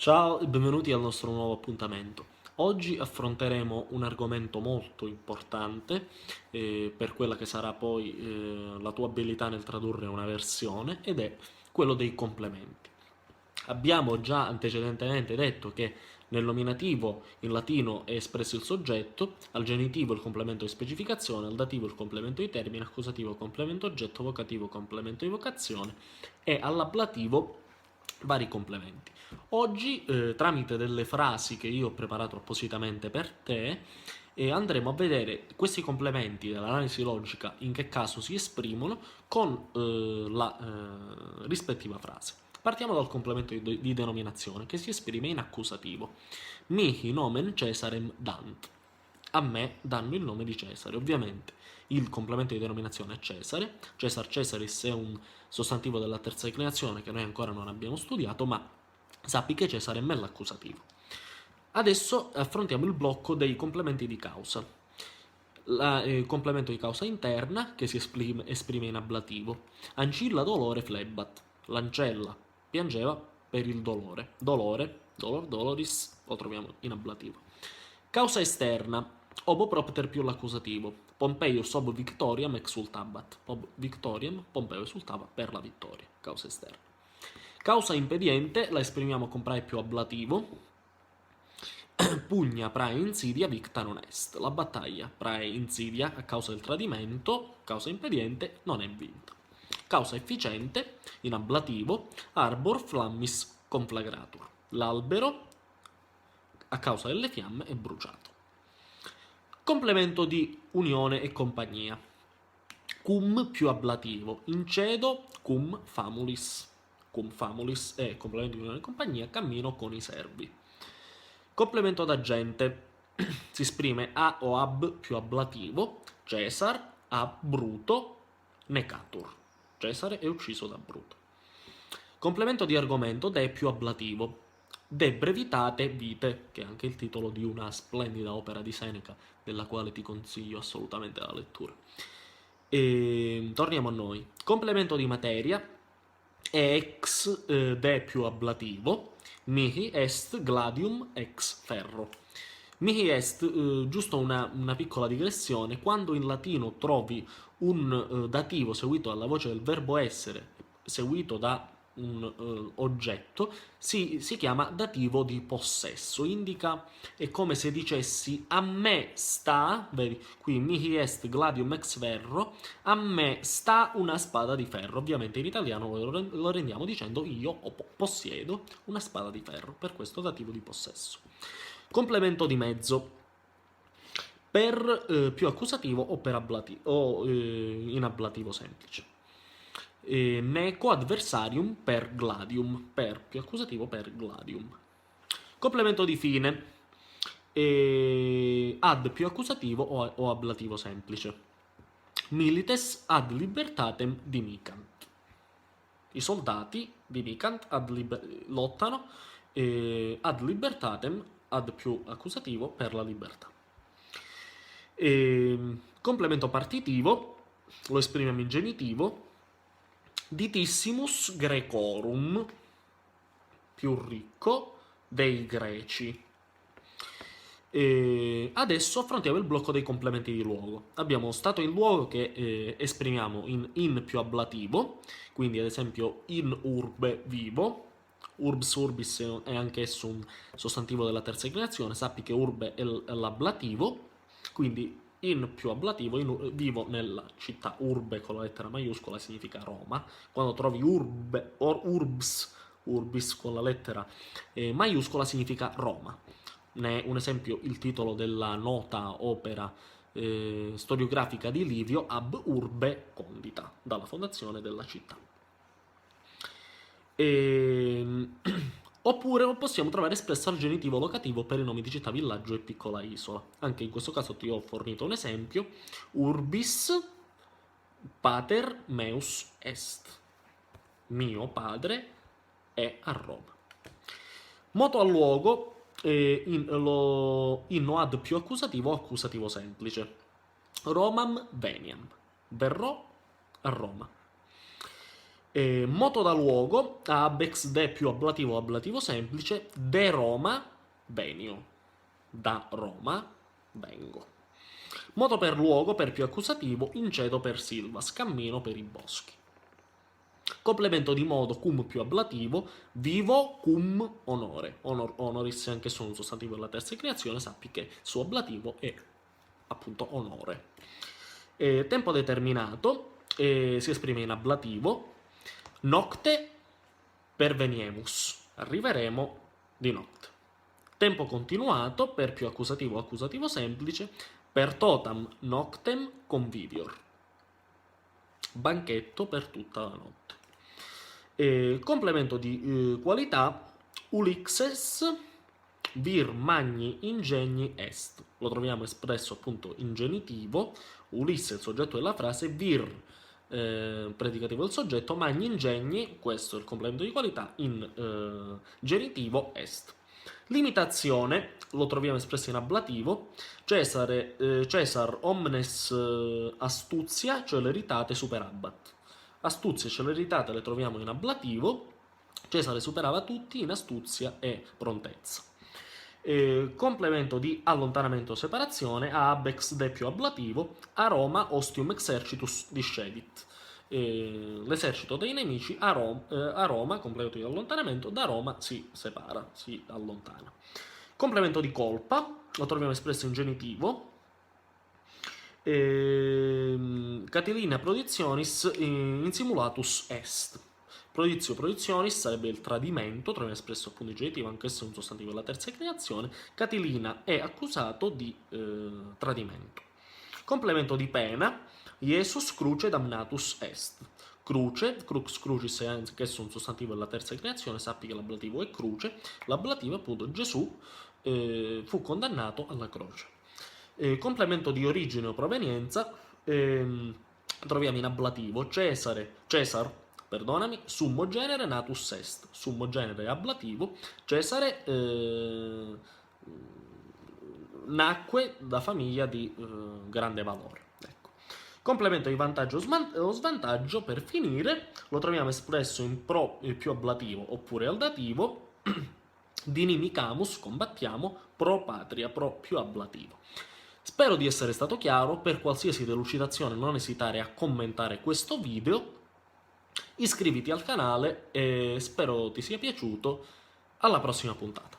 Ciao e benvenuti al nostro nuovo appuntamento. Oggi affronteremo un argomento molto importante per quella che sarà poi la tua abilità nel tradurre una versione ed è quello dei complementi. Abbiamo già antecedentemente detto che nel nominativo in latino è espresso il soggetto, al genitivo il complemento di specificazione, al dativo il complemento di termine, accusativo complemento oggetto, vocativo complemento di vocazione e all'ablativo vari complementi. Oggi, tramite delle frasi che io ho preparato appositamente per te, andremo a vedere questi complementi dell'analisi logica in che caso si esprimono con la rispettiva frase. Partiamo dal complemento di denominazione che si esprime in accusativo. Mihi nomen Cesarem dant. A me danno il nome di Cesare. Ovviamente il complemento di denominazione è Cesare. Cesar Cesaris è un sostantivo della terza declinazione che noi ancora non abbiamo studiato, ma sappi che Cesare è l'accusativo. Adesso affrontiamo il blocco dei complementi di causa. Il complemento di causa interna che si esprime in ablativo. Ancilla dolore flebat. L'ancella piangeva per il dolore. Dolore, dolor doloris, lo troviamo in ablativo. Causa esterna. Obo propter più l'accusativo. Pompeius ob victoriam exultabat. Ob victoriam Pompeo esultava per la vittoria. Causa esterna. Causa impediente la esprimiamo con prae più ablativo. Pugna prae insidia victa non est. La battaglia prae insidia a causa del tradimento, causa impediente, non è vinta. Causa efficiente, in ablativo, arbor flammis conflagratur. L'albero, a causa delle fiamme, è bruciato. Complemento di unione e compagnia. Cum più ablativo. Incedo cum famulis. Cum famulis è complemento di unione e compagnia, cammino con i servi. Complemento d'agente. Si esprime a o ab più ablativo. Cesar, ab Bruto, necatur. Cesare è ucciso da Bruto. Complemento di argomento de più ablativo. De brevitate vite, che è anche il titolo di una splendida opera di Seneca, della quale ti consiglio assolutamente la lettura. E torniamo a noi. Complemento di materia è ex de più ablativo. Mihi est gladium ex ferro. Mihi est, giusto una piccola digressione, quando in latino trovi un dativo seguito dalla voce del verbo essere, seguito da un oggetto, si chiama dativo di possesso. Indica, è come se dicessi a me sta, vedi, qui mihi est gladium ex ferro, a me sta una spada di ferro. Ovviamente in italiano lo rendiamo dicendo io possiedo una spada di ferro, per questo dativo di possesso. Complemento di mezzo. Per più accusativo o, in ablativo semplice. Neco adversarium per gladium, per più accusativo per gladium. Complemento di fine. Ad più accusativo o ablativo semplice. Milites ad libertatem dimicant. I soldati dimicant lottano ad libertatem, ad più accusativo per la libertà. Complemento partitivo lo esprimiamo in genitivo. Ditissimus Grecorum, più ricco dei greci. Adesso affrontiamo il blocco dei complementi di luogo. Abbiamo stato in luogo che esprimiamo in più ablativo, quindi ad esempio in urbe vivo. Urbs urbis è anch'esso un sostantivo della terza declinazione. Sappi che urbe è l'ablativo, quindi in più ablativo, vivo nella città. Urbe con la lettera maiuscola significa Roma. Quando trovi urbe o urbis con la lettera maiuscola significa Roma. Ne è un esempio il titolo della nota opera storiografica di Livio, Ab Urbe Condita, dalla fondazione della città. Oppure possiamo trovare espresso al genitivo locativo per i nomi di città, villaggio e piccola isola. Anche in questo caso ti ho fornito un esempio. Urbis pater meus est. Mio padre è a Roma. Moto al luogo, inno ad più accusativo o accusativo semplice. Romam veniam. Verrò a Roma. Moto da luogo, abex de più ablativo semplice, de Roma, venio. Da Roma, vengo. Moto per luogo, per più accusativo, incedo per silva, scammino per i boschi. Complemento di modo cum più ablativo, vivo cum onore. Honoris, anche se un sostantivo della terza creazione, sappi che il suo ablativo è appunto onore. Tempo determinato, si esprime in ablativo. Nocte perveniemus, arriveremo di notte. Tempo continuato, per più accusativo semplice, per totam noctem convivior. Banchetto per tutta la notte. Complemento di qualità, ulixes vir magni ingegni est. Lo troviamo espresso appunto in genitivo, Ulisse il soggetto della frase, vir predicativo del soggetto, magni ingegni, questo è il complemento di qualità, in genitivo est. Limitazione, lo troviamo espresso in ablativo, Cesar omnes astuzia celeritate superabat. Astuzia e celeritate le troviamo in ablativo, Cesare superava tutti in astuzia e prontezza. Complemento di allontanamento o separazione, abex de più ablativo, a Roma ostium exercitus discedit. L'esercito dei nemici a Roma, complemento di allontanamento, da Roma si separa, si allontana. Complemento di colpa, lo troviamo espresso in genitivo, Catilina proditionis in simulatus est. Prodizio proditionis sarebbe il tradimento, troviamo espresso appunto in genitivo, anche se è un sostantivo della terza creazione. Catilina è accusato di tradimento. Complemento di pena, Iesus cruce damnatus est. Cruce, crux crucis è anch'esso un sostantivo della terza creazione, sappi che l'ablativo è cruce, l'ablativo appunto Gesù fu condannato alla croce. Complemento di origine o provenienza, troviamo in ablativo Cesar, summo genere natus est. Summo genere è ablativo, Cesare nacque da famiglia di grande valore. Ecco. Complemento di vantaggio o svantaggio, per finire, lo troviamo espresso in pro più ablativo oppure al dativo, dinimicamus, combattiamo, pro patria, pro più ablativo. Spero di essere stato chiaro, per qualsiasi delucidazione non esitare a commentare questo video, iscriviti al canale e spero ti sia piaciuto, alla prossima puntata.